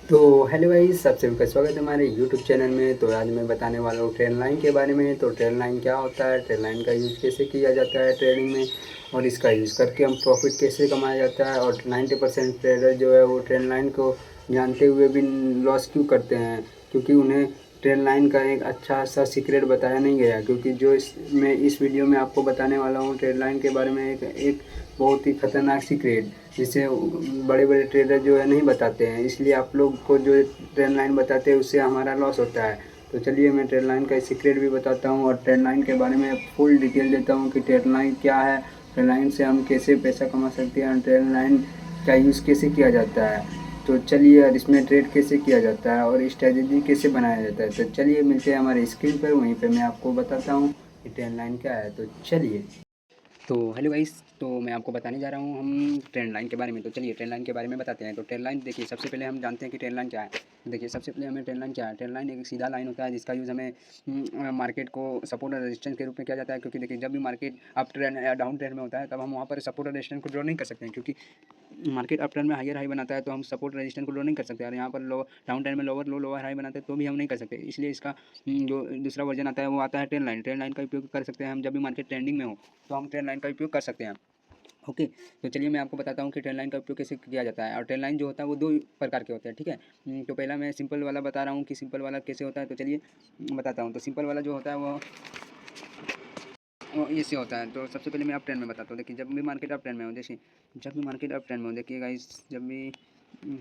तो hello guys, सबसे का स्वागत है हमारे यूट्यूब चैनल में। तो आज मैं बताने वाला हूँ ट्रेन लाइन के बारे में। तो ट्रेन लाइन क्या होता है, ट्रेन लाइन का यूज़ कैसे किया जाता है ट्रेडिंग में, और इसका यूज़ करके हम प्रॉफिट कैसे कमाया जाता है। और 90% ट्रेडर जो है वो ट्रेन लाइन को जानते हुए भी लॉस क्यों करते हैं, क्योंकि उन्हें ट्रेन लाइन का एक अच्छा सा सीक्रेट बताया नहीं गया। क्योंकि जो मैं इस वीडियो में आपको बताने वाला हूँ ट्रेन लाइन के बारे में, एक बहुत ही खतरनाक सीक्रेट, जिसे बड़े बड़े ट्रेडर जो है नहीं बताते हैं। इसलिए आप लोग को जो ट्रेन लाइन बताते हैं उससे हमारा लॉस होता है। तो चलिए मैं ट्रेन लाइन का सीक्रेट भी बताता हूँ और ट्रेन लाइन के बारे में फुल डिटेल देता हूँ कि ट्रेन लाइन क्या है, ट्रेन लाइन से हम कैसे पैसा कमा सकते हैं, ट्रेन लाइन का यूज़ कैसे किया जाता है। तो चलिए, और इसमें ट्रेड कैसे किया जाता है और स्ट्रेटजी कैसे बनाया जाता है। तो चलिए मिलते हैं हमारे स्क्रीन पर, वहीं पर मैं आपको बताता हूँ कि ट्रेन लाइन क्या है। तो चलिए। तो हेलो गाइस, तो मैं आपको बताने जा रहा हूँ हम ट्रेंड लाइन के बारे में। तो चलिए ट्रेंड लाइन के बारे में बताते हैं। तो ट्रेंड लाइन देखिए, सबसे पहले हम जानते हैं कि ट्रेंड लाइन क्या है। देखिए सबसे पहले हमें ट्रेंड लाइन क्या है। ट्रेंड लाइन एक सीधा लाइन होता है जिसका यूज़ हमें मार्केट को सपोर्ट और रेजिस्टेंस के रूप में किया जाता है। क्योंकि देखिए जब भी मार्केट अप ट्रेंड या डाउन ट्रेंड में होता है तब हम वहाँ पर सपोर्ट और रेजिस्टेंस को ड्रॉ नहीं कर सकते हैं। क्योंकि मार्केट अप ट्रेंड में हायर हाई बनाता है तो हम सपोर्ट रेजिस्टेंस को ड्रॉ नहीं कर सकते, और यहाँ पर लो डाउन ट्रेंड में लोअर लो लोअर हाई बनाते हैं तो भी हम नहीं कर सकते। इसलिए इसका जो दूसरा वर्जन आता है वो आता है ट्रेंड लाइन। ट्रेंड लाइन का उपयोग कर सकते हैं हम जब भी मार्केट ट्रेंडिंग में हो, तो हम ट्रेंड लाइन का उपयोग कर सकते हैं। ओके। तो चलिए मैं आपको बताता हूँ कि ट्रेन लाइन का उपयोग कैसे किया जाता है। और ट्रेन लाइन जो होता है वो दो प्रकार के होते हैं, ठीक है। तो पहला मैं सिंपल वाला बता रहा हूँ कि सिंपल वाला कैसे होता है। तो चलिए बताता हूँ। तो सिंपल वाला जो होता है वो ऐसे होता है। तो सबसे पहले मैं अप ट्रेंड में बताता हूँ। देखिए जब भी मार्केट अप ट्रेंड में हो, देखिए जब भी मार्केट अप ट्रेंड में हो, देखिए गाइस जब भी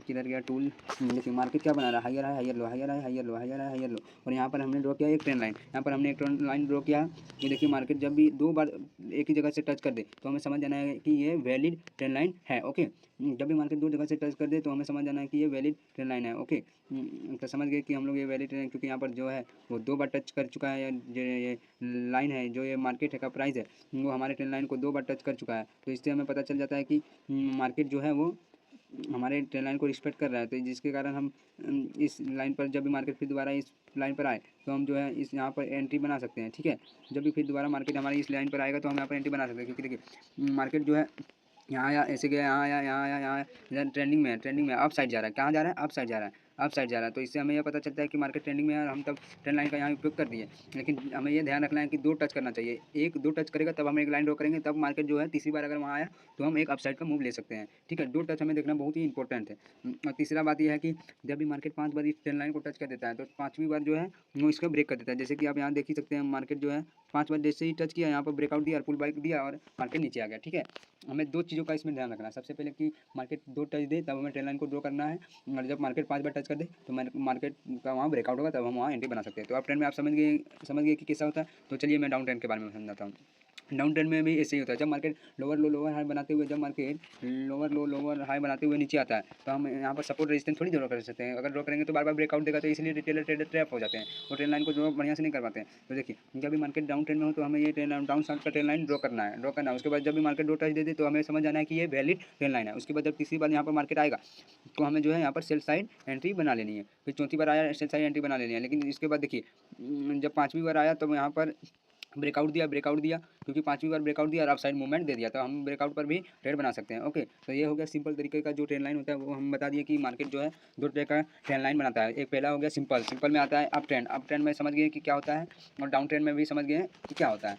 किधर गया टूल, देखिए मार्केट क्या बना रहा है, हायर है हायर लो, हायर है हायर लो, हायर है हायर लो। और यहाँ पर हमने ड्रॉ किया एक ट्रेंड लाइन, यहाँ पर हमने एक ट्रेंड लाइन ड्रॉ किया। ये देखिए मार्केट जब भी दो बार एक ही जगह से टच कर दे तो हमें समझ जाना है कि ये वैलिड ट्रेंड लाइन है। ओके। जब भी मार्केट दो जगह से टच कर दे तो हमें समझ जाना है कि ये वैलिड ट्रेंड लाइन है। ओके। तो समझ गए कि हम लोग ये वैलिड ट्रेंड, क्योंकि यहाँ पर जो है वो दो बार टच कर चुका है, या जो ये लाइन है, जो ये मार्केट है का प्राइस है, वो हमारे ट्रेंड लाइन को दो बार टच कर चुका है। तो इससे हमें पता चल जाता है कि मार्केट जो है वो हमारे ट्रेंड लाइन को रिस्पेक्ट कर रहा है। तो जिसके कारण हम इस लाइन पर जब भी मार्केट फिर दोबारा इस लाइन पर आए तो हम जो है इस यहाँ पर एंट्री बना सकते हैं, ठीक है। जब भी फिर दोबारा मार्केट हमारी इस लाइन पर आएगा तो हम यहाँ पर एंट्री बना सकते हैं। क्योंकि देखिए मार्केट जो है यहाँ आया, ऐसे गया, यहाँ आया, यहाँ आया, यहाँ आया, इधर ट्रेंडिंग में है, ट्रेंडिंग में अप साइड जा रहा है। कहाँ जा रहा है, अप साइड जा रहा है, अप साइड जा रहा है। तो इससे हमें यह पता चलता है कि मार्केट ट्रेंडिंग में है और हम तब ट्रेंड लाइन का यहाँ उपयोग कर दिए। लेकिन हमें ये ध्यान रखना है कि दो टच करना चाहिए, एक दो टच करेगा तब हम एक लाइन ड्रॉ करेंगे, तब मार्केट जो है तीसरी बार अगर वहाँ आया तो हम एक अपसाइड का मूव ले सकते हैं, ठीक है। दो टच हमें देखना बहुत ही इंपॉर्टेंट है। और तीसरा बात यह है कि जब भी मार्केट 5 बार इस ट्रेंड लाइन को टच कर देता है तो पाँचवीं बार जो है वो इसका ब्रेक कर देता है। जैसे कि आप यहाँ देख ही सकते हैं, मार्केट जो है 5 बार जैसे ही टच किया यहाँ पर ब्रेकआउट दिया और पुल बैक दिया और मार्केट नीचे आ गया, ठीक है। हमें दो चीज़ों का इसमें ध्यान रखना है। सबसे पहले कि मार्केट दो टच दे तब हमें ट्रेंड लाइन को ड्रॉ करना है, और जब मार्केट 5 बार टच कर दे तो मार्केट का वहाँ ब्रेकआउट होगा तब हम वहाँ एंट्री बना सकते हैं। तो आप ट्रेंड में आप समझ गए कि कैसा होता है। तो चलिए मैं डाउन ट्रेंड के बारे में समझाता हूँ। डाउन ट्रेंड में भी ऐसे ही होता है। जब मार्केट लोअर लो लोअर हाई बनाते हुए, जब मार्केट लोअर लो लोअर हाई बनाते हुए नीचे आता है तो हम यहाँ पर सपोर्ट रेजिस्टेंस थोड़ी ड्रॉ कर सकते हैं। अगर ड्रॉ करेंगे तो बार बार ब्रेकआउट देगा, तो इसलिए रिटेलर ट्रेडर ट्रैप हो जाते हैं और ट्रेंड लाइन को ड्रॉ बढ़िया से नहीं कर पाते हैं। तो देखिए जब भी मार्केट डाउन ट्रेंड में हो तो हमें ये ट्रेंड डाउन साइड का ट्रेंड लाइन ड्रॉ करना है, ड्रॉ करना है। उसके बाद जब भी मार्केट दो टच दे दे तो हमें समझ जाना है कि ये वैलिड ट्रेंड लाइन है। उसके बाद जब तीसरी बार यहाँ पर मार्केट आएगा तो हमें जो है यहाँ पर सेल साइड एंट्री बना लेनी है। फिर चौथी बार आया सेल साइड एंट्री बना लेनी है। लेकिन इसके बाद देखिए जब पाँचवीं बार आया तो यहाँ पर ब्रेकआउट दिया, क्योंकि पाँचवीं बार ब्रेकआउट दिया और अप साइड मूवमेंट दे दिया तो हम ब्रेकआउट पर भी ट्रेड बना सकते हैं। ओके। तो ये हो गया सिंपल तरीके का जो ट्रेंड लाइन होता है। वो हम बता दिए कि मार्केट जो है दो तरह का ट्रेंड लाइन बनाता है। एक पहला हो गया सिंपल, सिंपल में आता है अप ट्रेंड, अप ट्रेंड में समझ गए कि क्या होता है, और डाउन ट्रेंड में भी समझ गए कि क्या होता है,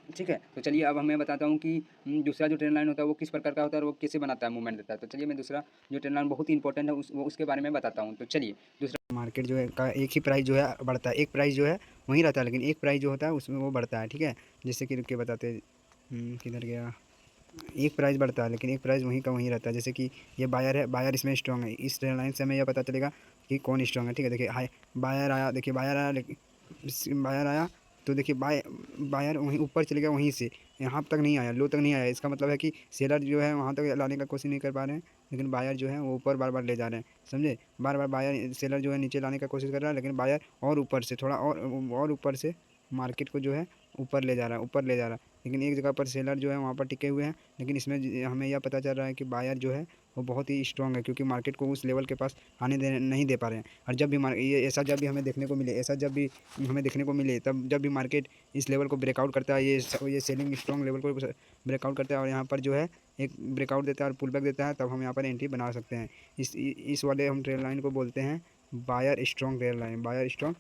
ठीक है। तो चलिए अब मैं बताता हूँ कि दूसरा जो ट्रेंड लाइन होता है वो किस प्रकार का होता है और वो कैसे बनाता है, मूवमेंट देता है। तो चलिए मैं दूसरा जो ट्रेंड लाइन बहुत ही इंपॉर्टेंट है उसके बारे में बताता हूँ। तो चलिए दूसरा मार्केट जो है का एक ही प्राइस जो है बढ़ता है, एक प्राइस जो है वहीं रहता है, लेकिन एक प्राइस जो होता है उसमें वो बढ़ता है, ठीक है। जैसे कि रुक के बताते किधर गया, एक प्राइस बढ़ता है लेकिन एक प्राइस वहीं का वहीं रहता है। जैसे कि ये बायर है, बायर इसमें स्ट्रॉन्ग है, इस ट्रेंड लाइन से हमें यह पता चलेगा कि कौन स्ट्रॉन्ग है, ठीक है। देखिए हाई बायर आया, देखिए बायर आया, लेकिन बायर आया तो देखिए बायर वहीं ऊपर चले गया, वहीं से यहाँ तक नहीं आया, लो तक नहीं आया। इसका मतलब है कि सेलर जो है वहाँ तक लाने का कोशिश नहीं कर पा रहे हैं, लेकिन बायर जो है वो ऊपर बार बार ले जा रहे हैं, समझे। बार बार बायर सेलर जो है नीचे लाने का कोशिश कर रहा है, लेकिन बायर और ऊपर से थोड़ा और ऊपर से मार्केट को जो है ऊपर ले जा रहा है, ऊपर ले जा रहा है। लेकिन एक जगह पर सेलर जो है वहाँ पर टिके हुए हैं। लेकिन इसमें हमें यह पता चल रहा है कि बायर जो है वो बहुत ही स्ट्रॉन्ग है, क्योंकि मार्केट को उस लेवल के पास आने दे नहीं दे पा रहे हैं। और जब भी ये ऐसा जब भी हमें देखने को मिले, ऐसा जब भी हमें देखने को मिले, तब जब भी मार्केट इस लेवल को ब्रेकआउट करता है, ये सेलिंग स्ट्रॉन्ग लेवल को ब्रेकआउट करता है और यहाँ पर जो है एक ब्रेकआउट देता है और पुल बैक देता है, तब हम यहाँ पर एंट्री बना सकते हैं। इस वाले हम ट्रेड लाइन को बोलते हैं buyer strong trade line, buyer strong.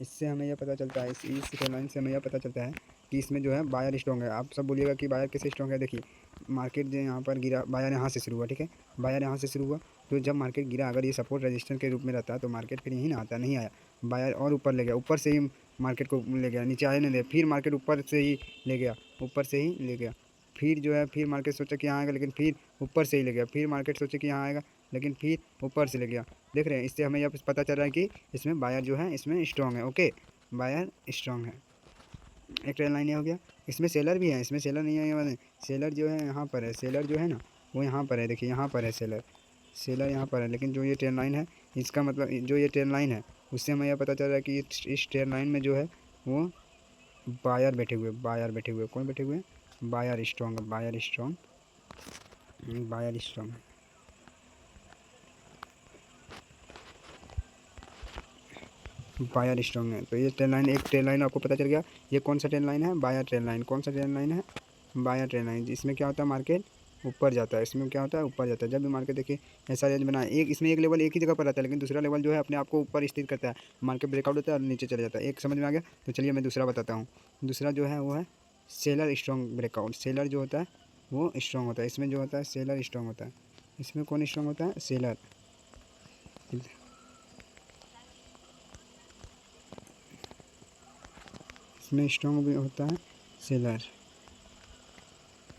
इससे हमें यह पता चलता है, इस ट्रेड लाइन से हमें यह पता चलता है कि इसमें जो है बायर स्ट्रॉन्ग है। आप सब बोलिएगा कि बायर कैसे स्ट्रॉन्ग है। देखिए मार्केट जो यहाँ पर गिरा, बायर यहाँ से शुरू हुआ, ठीक है, बायर यहाँ से शुरू हुआ, तो जब मार्केट गिरा अगर ये सपोर्ट रेजिस्टेंस के रूप में रहता है तो मार्केट फिर यहीं ना आता, नहीं आया, बायर और ऊपर ले गया, ऊपर से ही मार्केट को ले गया, नीचे आया नहीं दे, फिर मार्केट ऊपर से ही ले गया, ऊपर से ही ले गया, फिर जो है फिर मार्केट सोचा कि यहाँ आएगा, लेकिन फिर ऊपर से ही ले गया, फिर मार्केट सोचे कि यहाँ आएगा, लेकिन फिर ऊपर से ले गया। देख रहे हैं, इससे हमें यह पता चल रहा है कि इसमें बायर जो है इसमें स्ट्रॉन्ग है। ओके, बायर स्ट्रॉन्ग है। एक ट्रेड लाइन ये हो गया। इसमें सेलर भी है, इसमें सेलर नहीं है, ये वाले सेलर जो है यहाँ पर है, सेलर जो है ना वो यहाँ पर है, देखिए यहाँ पर है सेलर, सेलर यहाँ पर है। लेकिन जो ये ट्रेड लाइन है, इसका मतलब जो ये ट्रेड लाइन है उससे हमें यह पता चल रहा है कि इस ट्रेड लाइन में जो है वो बायर बैठे हुए, बायर बैठे हुए, कौन बैठे हुए, buyer strong, buyer strong, buyer strong, buyer strong है। तो ये ट्रेड लाइन, एक ट्रेड लाइन आपको पता चल गया। ये कौन सा ट्रेड लाइन है, बायर ट्रेड लाइन। कौन सा ट्रेड लाइन है, बायर ट्रेड लाइन। इसमें क्या होता है, मार्केट ऊपर जाता है, इसमें क्या होता है, ऊपर जाता है। जब भी मार्केट देखिए ऐसा रेंज बना, एक इसमें एक लेवल एक ही जगह पर रहता है, लेकिन दूसरा लेवल जो है अपने आप को ऊपर स्थित करता है, मार्केट ब्रेकआउट होता है और नीचे चले जाता है। एक समझ में आ गया। तो चलिए मैं दूसरा बताता हूँ। दूसरा जो है वो है सेलर स्ट्रॉन्ग ब्रेकआउट। सेलर जो होता है वो स्ट्रॉन्ग होता है, इसमें जो होता है सेलर स्ट्रॉन्ग होता है। इसमें कौन स्ट्रॉन्ग होता है, सेलर। इसमें स्ट्रॉन्ग भी होता है सेलर।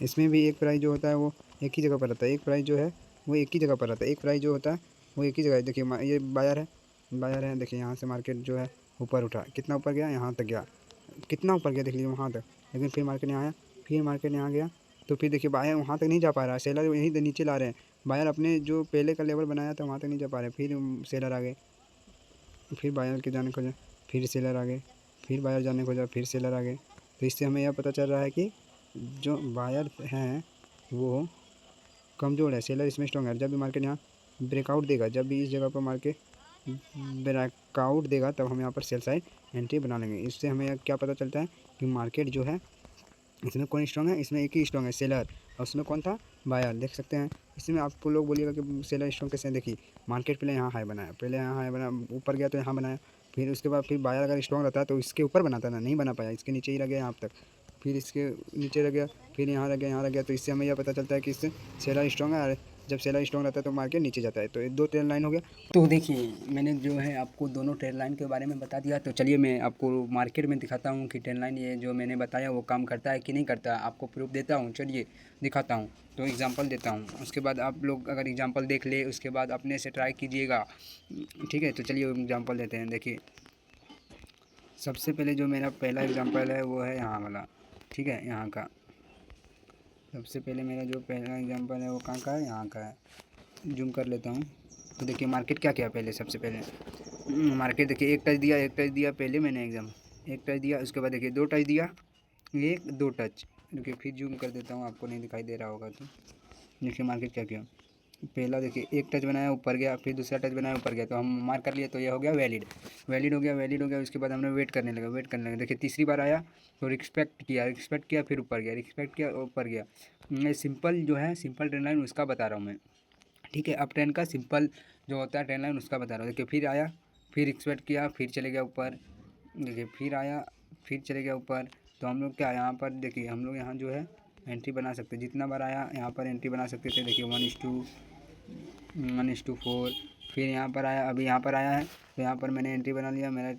इसमें भी एक प्राइस जो होता है वो एक ही जगह पर रहता है, एक प्राइस जो है वो एक ही जगह पर रहता है, एक प्राइस जो होता है वो एक ही जगह है। देखिए ये बायर है, बायर है, देखिए यहाँ से मार्केट जो है ऊपर उठा, कितना ऊपर गया, यहाँ तक गया, कितना ऊपर गया देख लीजिए वहाँ तक, लेकिन फिर मार्केट यहाँ आया, फिर मार्केट यहाँ गया, तो फिर देखिए बायर वहाँ तक नहीं जा पा रहा है, सेलर यहीं नीचे ला रहे हैं। बायर अपने जो पहले का लेवल बनाया था वहाँ तक नहीं जा पा रहे, फिर सेलर आ गए, फिर बायर के जाने खोजा, फिर सेलर आ गए, फिर बायर जाने खोजा, फिर सेलर आ गए। तो इससे हमें यह पता चल रहा है कि जो बायर हैं वो कमज़ोर है, सेलर इसमें स्ट्रॉन्ग है। जब भी मार्केट यहाँ ब्रेकआउट देगा, जब भी इस जगह पर मार्केट ब्रेकआउट देगा, तब हम यहाँ पर सेल साइड एंट्री बना लेंगे। इससे हमें क्या पता चलता है कि मार्केट जो है इसमें कौन स्ट्रॉन्ग है, इसमें एक ही स्ट्रॉन्ग है, सेलर, और उसमें कौन था, बायर। देख सकते हैं इसमें आपको लोग बोलिएगा कि सेलर स्ट्रॉन्ग कैसे है। देखिए मार्केट पहले यहाँ हाई बनाया, पहले यहाँ हाई बनाया, ऊपर गया तो यहाँ बनाया, फिर उसके बाद फिर बायर अगर स्ट्रॉन्ग रहता है तो इसके ऊपर बनाता ना, नहीं बना पाया, इसके नीचे ही रह गया यहाँ तक, फिर इसके नीचे रह गया, फिर यहाँ रह गया, यहाँ रह गया। तो इससे हमें यह पता चलता है कि इससे सेलर स्ट्रॉन्ग है, और जब सेलर स्ट्रॉन्ग रहता है तो मार्केट नीचे जाता है। तो ये दो ट्रेड लाइन हो गया। तो देखिए मैंने जो है आपको दोनों ट्रेड लाइन के बारे में बता दिया। तो चलिए मैं आपको मार्केट में दिखाता हूँ कि ट्रेड लाइन ये जो मैंने बताया वो काम करता है कि नहीं करता, आपको प्रूफ देता हूँ। चलिए दिखाता हूँ, तो एग्जांपल देता हूँ, उसके बाद आप लोग अगर एग्जांपल देख ले उसके बाद अपने से ट्राई कीजिएगा, ठीक है। तो चलिए एग्जांपल देते हैं। देखिए सबसे पहले जो मेरा पहला एग्जांपल है वो है यहाँ वाला, ठीक है, यहाँ का। सबसे पहले मेरा जो पहला एग्जांपल है वो कहाँ का है, यहाँ का है। जूम कर लेता हूँ। तो देखिए मार्केट क्या किया पहले, सबसे पहले मार्केट देखिए एक टच दिया, एक टच दिया पहले मैंने एक टच दिया, उसके बाद देखिए दो टच दिया, एक दो टच। देखिए फिर जूम कर देता हूँ, आपको नहीं दिखाई दे रहा होगा। तो देखिए मार्केट क्या किया, पहला देखिए एक टच बनाया ऊपर गया, फिर दूसरा टच बनाया ऊपर गया, तो हम मार्क कर लिए, तो ये हो गया वैलिड, वैलिड हो गया, वैलिड हो गया। उसके बाद हमने वेट करने लगा, वेट करने लगा। देखिए तीसरी बार आया तो रिस्पेक्ट किया, रिस्पेक्ट किया, फिर ऊपर गया, रिस्पेक्ट किया, ऊपर गया। मैं सिंपल जो है सिंपल ट्रेंड लाइन उसका बता रहा हूँ मैं, ठीक है। अप ट्रेंड का सिंपल जो होता है ट्रेंड लाइन उसका बता रहा हूँ। देखिए फिर आया, फिर एक्सपेक्ट किया, फिर चले गया ऊपर, देखिए फिर आया, फिर चले गया ऊपर। तो हम लोग क्या यहाँ पर देखिए हम लोग यहाँ जो है एंट्री बना सकते हैं, जितना बार आया यहाँ पर एंट्री बना सकते थे। देखिए 1:4, फिर यहाँ पर आया, अभी यहाँ पर आया है तो यहाँ पर मैंने एंट्री बना लिया। मेरा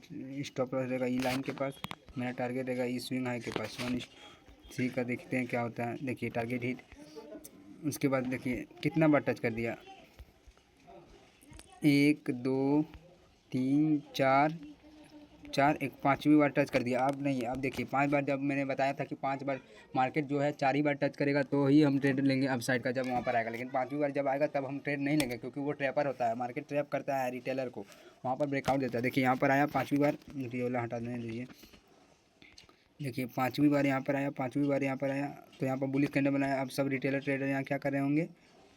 स्टॉप लॉस रहेगा ई लाइन के पास, मेरा टारगेट रहेगा ई स्विंग हाई के पास 1:3 का। देखते हैं क्या होता है। देखिए टारगेट हिट, उसके बाद देखिए कितना बार टच कर दिया, 1 2 3 4 4, एक पाँचवीं बार टच कर दिया। अब नहीं, अब देखिए 5 बार, जब मैंने बताया था कि 5 बार मार्केट जो है 4 ही बार टच करेगा तो ही हम ट्रेड लेंगे अप साइड का, जब वहाँ पर आएगा। लेकिन 5वीं बार जब आएगा तब हम ट्रेड नहीं लेंगे, क्योंकि वो ट्रैपर होता है, मार्केट ट्रैप करता है रिटेलर को, वहाँ पर ब्रेकआउट देता है। देखिए यहाँ पर आया 5वीं बार, ये वाला हटा देने दीजिए, देखिए पाँचवीं बार यहाँ पर आया, पाँचवीं बार यहाँ पर आया, तो यहाँ पर बुलिश कैंडल बनाया। अब सब रिटेलर ट्रेडर यहाँ क्या कर रहे होंगे,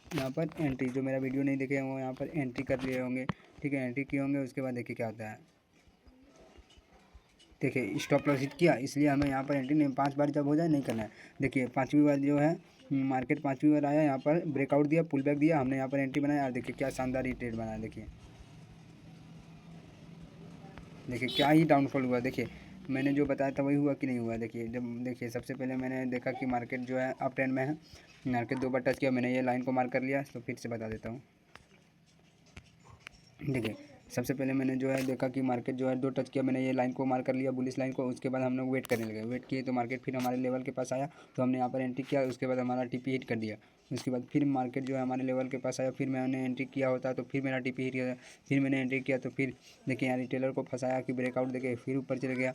यहाँ पर एंट्री, जो मेरा वीडियो नहीं देखे वो यहाँ पर एंट्री कर रहे होंगे। ठीक है, एंट्री किए होंगे। उसके बाद देखिए क्या होता है, देखिए स्टॉप लॉस हिट किया, इसलिए हमें यहाँ पर एंट्री नहीं, 5 बार जब हो जाए नहीं करना है। देखिए पाँचवीं बार जो है मार्केट पाँचवीं बार आया, यहाँ पर ब्रेकआउट दिया, पुल बैक दिया, हमने यहाँ पर एंट्री बनाया। और देखिए क्या शानदार ही ट्रेड बनाया। देखिए देखिए क्या ही डाउनफॉल हुआ। देखिए मैंने जो बताया था वही हुआ कि नहीं हुआ। देखिए जब देखिए सबसे पहले मैंने देखा कि मार्केट जो है अप ट्रेंड में है, मार्केट 2 बार टच किया, मैंने ये लाइन को मार्क कर लिया। तो फिर से बता देता हूँ। देखिए सबसे पहले मैंने जो है देखा कि मार्केट जो है 2 टच किया, मैंने ये लाइन को मार्क कर लिया, बुलिश लाइन को। उसके बाद हम लोग वेट करने लगे, वेट किए तो मार्केट फिर हमारे लेवल के पास आया, तो हमने यहाँ पर एंट्री किया। उसके बाद हमारा टीपी हिट कर दिया। उसके बाद फिर मार्केट जो है हमारे लेवल के पास आया, फिर मैंने एंट्री किया होता तो फिर मेरा टीपी हिट किया, फिर मैंने एंट्री किया। तो फिर देखिए यहाँ रिटेलर को फंसाया कि ब्रेकआउट देके फिर ऊपर चले गया।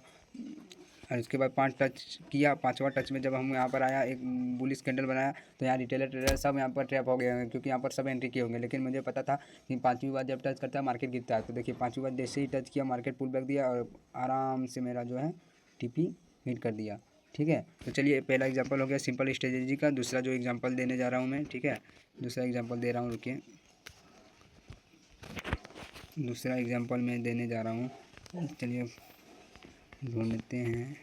और उसके बाद 5 टच किया, 5वां टच में जब हम यहाँ पर आया, एक बुलिश कैंडल बनाया, तो यहाँ रिटेलर ट्रेडर सब यहाँ पर ट्रैप हो गए होंगे, क्योंकि यहाँ पर सब एंट्री किए होंगे। लेकिन मुझे पता था कि 5वीं बार जब टच करता है मार्केट गिरता है। तो देखिए 5वीं बार जैसे ही टच किया, मार्केट पुल बैक दिया और आराम से मेरा जो है टीपी हिट कर दिया। ठीक है, तो चलिए पहला एग्जाम्पल हो गया सिंपल स्ट्रेटेजी का। दूसरा जो एग्जाम्पल देने जा रहा हूँ मैं, ठीक है, दूसरा एग्जाम्पल दे रहा हूँ, रुकिए, दूसरा एग्जाम्पल मैं देने जा रहा हूँ। चलिए ढूंढते हैं।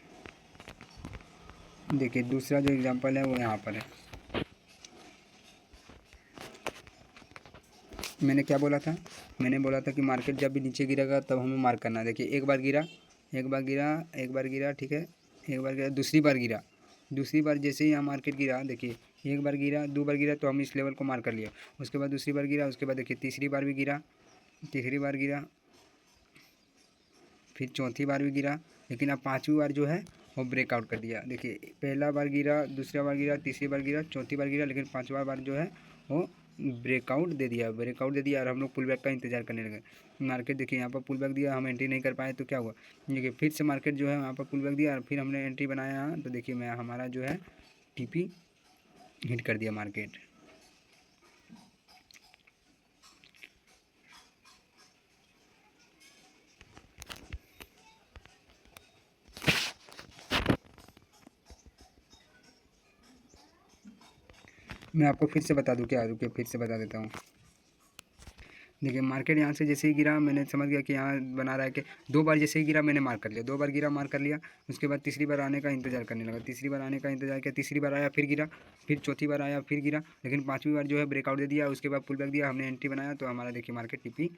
देखिए दूसरा जो एग्जांपल है वो यहाँ पर है। मैंने क्या बोला था, मैंने बोला था कि मार्केट जब भी नीचे गिरेगा तब हमें मार्क करना है। देखिए एक बार गिरा, एक बार गिरा, एक बार गिरा, ठीक है, एक बार गिरा, दूसरी बार गिरा, दूसरी बार जैसे ही यहाँ मार्केट गिरा, देखिए एक बार गिरा, 2 बार गिरा, तो हम इस लेवल को मार्क कर लिया। उसके बाद दूसरी बार गिरा, उसके बाद देखिए तीसरी बार भी गिरा, तीसरी बार गिरा, फिर चौथी बार भी गिरा, लेकिन अब 5वीं बार जो है वो ब्रेकआउट कर दिया। देखिए पहला बार गिरा, दूसरा बार गिरा, तीसरी बार गिरा, चौथी बार गिरा, लेकिन 5वां बार जो है वो ब्रेकआउट दे दिया, ब्रेकआउट दे दिया। और हम लोग पुल बैक का इंतजार करने लगे। मार्केट देखिए यहाँ पर पुल बैक दिया, हम एंट्री नहीं कर पाए, तो क्या हुआ, देखिए फिर से मार्केट जो है यहाँ पर पुल बैक दिया और फिर हमने एंट्री बनाया। तो देखिए मैं हमारा जो है टीपी हिट कर दिया मार्केट। मैं आपको फिर से बता दूं क्या, रुकिए फिर से बता देता हूँ। देखिए मार्केट यहाँ से जैसे ही गिरा, मैंने समझ गया कि यहाँ बना रहा है कि 2 बार जैसे ही गिरा मैंने मार्क कर लिया, 2 बार गिरा मार्क कर लिया। उसके बाद तीसरी बार आने का इंतजार करने लगा, तीसरी बार आने का इंतजार किया, तीसरी बार आया फिर गिरा, फिर चौथी बार आया फिर गिरा, लेकिन 5वीं बार जो है ब्रेकआउट दे दिया। उसके बाद पुल बैक दिया, हमने एंट्री बनाया, तो हमारा देखिए मार्केट टीपी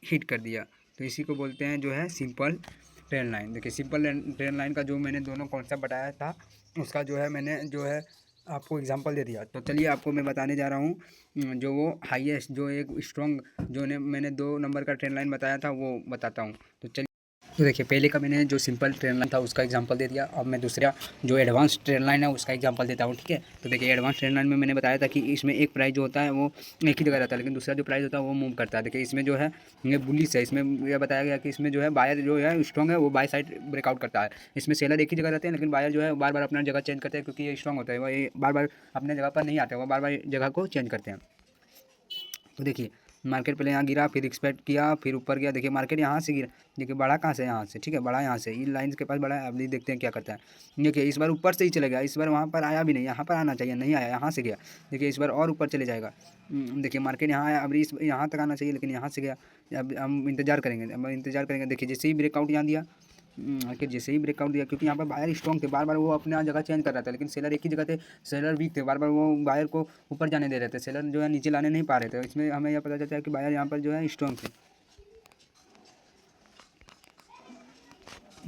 हिट कर दिया। तो इसी को बोलते हैं जो है सिंपल ट्रेंड लाइन। देखिए सिंपल ट्रेंड लाइन का जो मैंने दोनों कॉन्सेप्ट बताया था, उसका जो है मैंने जो है आपको एग्जांपल दे दिया। तो चलिए आपको मैं बताने जा रहा हूँ जो वो हाईएस्ट, जो एक स्ट्रॉन्ग, जो ने मैंने 2 नंबर का ट्रेंड लाइन बताया था वो बताता हूँ। तो चलिए, तो देखिए पहले का मैंने जो सिंपल ट्रेंड लाइन था उसका एग्जांपल दे दिया। अब मैं दूसरा जो एडवांस ट्रेंड लाइन है उसका एग्जांपल देता हूँ। ठीक है, तो देखिए एडवांस ट्रेंड लाइन में मैंने बताया था कि इसमें एक प्राइस जो होता है वो एक ही जगह रहता है, लेकिन दूसरा जो प्राइस होता है वो मूव करता है। देखिए इसमें जो है ये बुलिश है, इसमें यह बताया गया कि इसमें जो है बायर जो है स्ट्रॉन्ग है वो बाय साइड ब्रेकआउट करता है। इसमें सेलर एक ही जगह रहते हैं, लेकिन बायर जो है बार बार अपना जगह चेंज करते हैं, क्योंकि ये स्ट्रॉन्ग होता है, वो बार बार अपने जगह पर नहीं आते, वो बार बार जगह को चेंज करते हैं। तो देखिए मार्केट पहले यहाँ गिरा, फिर एक्सपेक्ट किया, फिर ऊपर गया। देखिए मार्केट यहाँ से गिरा, देखिए बढ़ा कहाँ से, यहाँ से, ठीक है, बढ़ा यहाँ से, इन लाइन्स के पास बढ़ा है। अभी देखते हैं क्या करता है। देखिए इस बार ऊपर से ही चले गया, इस बार वहाँ पर आया भी नहीं, यहाँ पर आना चाहिए, नहीं आया, यहाँ से गया। देखिए इस बार और ऊपर चले जाएगा। देखिए मार्केट यहाँ आया, अब इस यहाँ तक आना चाहिए, लेकिन यहाँ से गया। अब हम इंतजार करेंगे, अब इंतजार करेंगे। देखिए जैसे ही ब्रेकआउट यहाँ दिया, कि जैसे ही ब्रेकआउट दिया, क्योंकि यहाँ पर बायर स्ट्रॉन्ग थे, बार बार वो अपना जगह चेंज कर रहा था, लेकिन सेलर एक ही जगह थे, सेलर वीक थे, बार बार वो बायर को ऊपर जाने दे रहे थे, सेलर जो है नीचे लाने नहीं पा रहे थे। इसमें हमें यह पता चलता है कि बायर यहाँ पर जो है स्ट्रॉन्ग थे,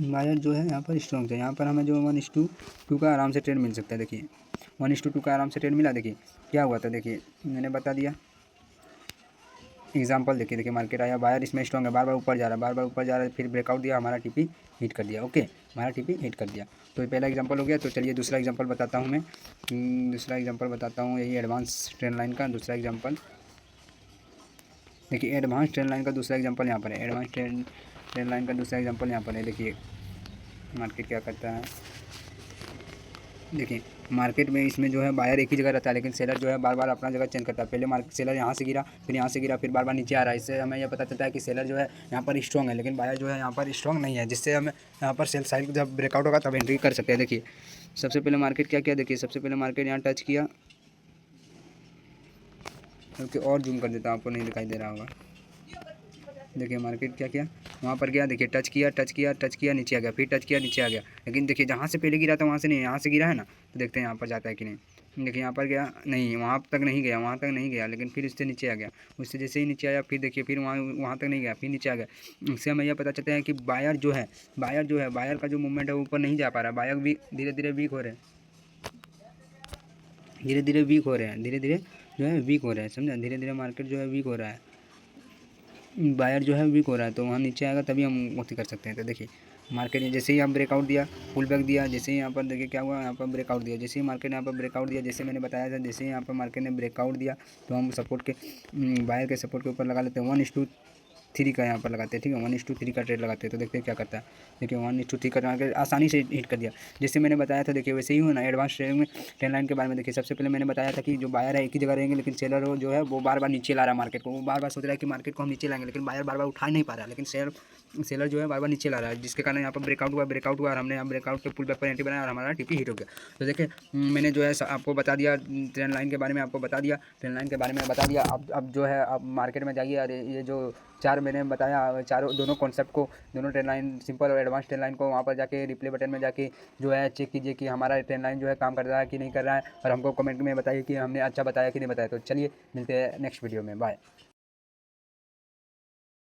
बायर जो है यहाँ पर स्ट्रॉन्ग थे। यहाँ पर हमें जो 1:2 का आराम से ट्रेड मिल सकता है। देखिए 1:2 का आराम से ट्रेड मिला। देखिए क्या हुआ था, देखिए मैंने बता दिया एग्जाम्पल। देखिए मार्केट आया, बायर इसमें स्ट्रॉन्ग है, बार बार ऊपर जा रहा है, बार बार ऊपर जा रहा है, फिर ब्रेकआउट दिया, हमारा टीपी हिट कर दिया। ओके, हमारा टीपी हिट कर दिया। तो ये पहला एग्जांपल हो गया। तो चलिए दूसरा एग्जांपल बताता हूँ मैं, दूसरा एग्जांपल बताता हूँ, यही एडवांस ट्रेंड लाइन का दूसरा एग्जांपल। देखिए एडवांस ट्रेंड लाइन का दूसरा एग्जांपल यहाँ पर है, एडवांस ट्रेंड लाइन का दूसरा एग्जांपल यहाँ पर है। देखिए मार्केट क्या करता है, देखिए मार्केट में इसमें जो है बायर एक ही जगह रहता है, लेकिन सेलर जो है बार बार अपना जगह चेंज करता है। पहले मार्केट सेलर यहाँ से गिरा, फिर यहाँ से गिरा, फिर बार बार नीचे आ रहा है। इससे हमें यह पता चलता है कि सेलर जो है यहाँ पर स्ट्रॉन्ग है, लेकिन बायर जो है यहाँ पर स्ट्रॉन्ग नहीं है, जिससे हमें यहाँ पर सेल साइड जब ब्रेकआउट होगा तब एंट्री कर सकते हैं। देखिए सबसे पहले मार्केट क्या किया, देखिए सबसे पहले मार्केट यहाँ टच किया, ओके और जूम कर देता हूँ, आपको नहीं दिखाई दे रहा होगा। देखिए मार्केट क्या किया, वहाँ पर गया, देखिए टच किया टच किया टच किया, नीचे आ गया, फिर टच किया, नीचे आ गया। लेकिन देखिए जहाँ से पहले गिरा था वहाँ से नहीं, यहाँ से गिरा है ना, तो देखते हैं यहाँ पर जाता है कि नहीं। देखिए यहाँ पर गया नहीं, वहाँ तक नहीं गया, वहाँ तक नहीं गया, लेकिन फिर इससे नीचे आ गया। उससे जैसे ही नीचे आया फिर देखिए फिर वहाँ तक नहीं गया, फिर नीचे आ गया। इससे हमें यह पता चलता है कि बायर जो है बायर का जो मूवमेंट है वो ऊपर नहीं जा पा रहा है। बायर भी धीरे धीरे वीक हो रहे हैं, धीरे धीरे वीक हो रहे हैं, धीरे धीरे जो है वीक हो रहा है, समझा। धीरे धीरे मार्केट जो है वीक हो रहा है, बायर जो है वीक हो रहा है, तो वहाँ नीचे आएगा तभी हम मुक्ति कर सकते हैं। तो देखिए मार्केट ने जैसे ही यहाँ ब्रेकआउट दिया, पुल बैक दिया, जैसे ही यहाँ पर देखिए क्या हुआ, यहाँ पर ब्रेकआउट दिया, जैसे ही मार्केट ने यहाँ पर ब्रेकआउट दिया, जैसे मैंने बताया था, जैसे ही यहाँ पर मार्केट ने ब्रेकआउट दिया तो हम सपोर्ट के बायर के सपोर्ट के ऊपर लगा लेते हैं। 1:3 का यहाँ पर लगाते हैं, ठीक है, 1:3 का ट्रेड लगाते हैं। तो देखते हैं क्या करता है। देखिए 1:3 का मार्केट आसानी से हिट कर दिया, जैसे मैंने बताया था। देखिए वैसे ही हो ना एडवांस ट्रेडिंग में ट्रेंड लाइन के बारे में। देखिए सबसे पहले मैंने बताया था कि जो बायर है एक ही जगह रहेंगे, लेकिन सेलर जो है वो बार बार नीचे ला रहा है मार्केट को। वो बार बार सोच रहा है कि मार्केट को हम नीचे लाएंगे, लेकिन बायर बार बार उठा नहीं पा रहा है, लेकिन सेलर जो है बार बार नीचे ला रहा है, जिसके कारण यहाँ पर ब्रेकआउट हुआ और हमने यहाँ ब्रेकआउट के पुल बैक पर एंट्री बनाया और हमारा टीपी हिट हो गया। तो देखिए मैंने जो है आपको बता दिया, ट्रेंड लाइन के बारे में आपको बता दिया, ट्रेंड लाइन के बारे में बता दिया। अब जो है आप मार्केट में जाइए और ये जो 4 मैंने बताया, चारों दोनों कॉन्सेप्ट को, दोनों ट्रेंड लाइन सिंपल और एडवांस ट्रेंड लाइन को वहाँ पर जाके रिप्ले बटन में जाके जो है चेक कीजिए कि हमारा ट्रेंड लाइन जो है काम कर रहा है कि नहीं कर रहा है, और हमको कमेंट में बताइए कि हमने अच्छा बताया कि नहीं बताया। तो चलिए मिलते हैं नेक्स्ट वीडियो में, बाय।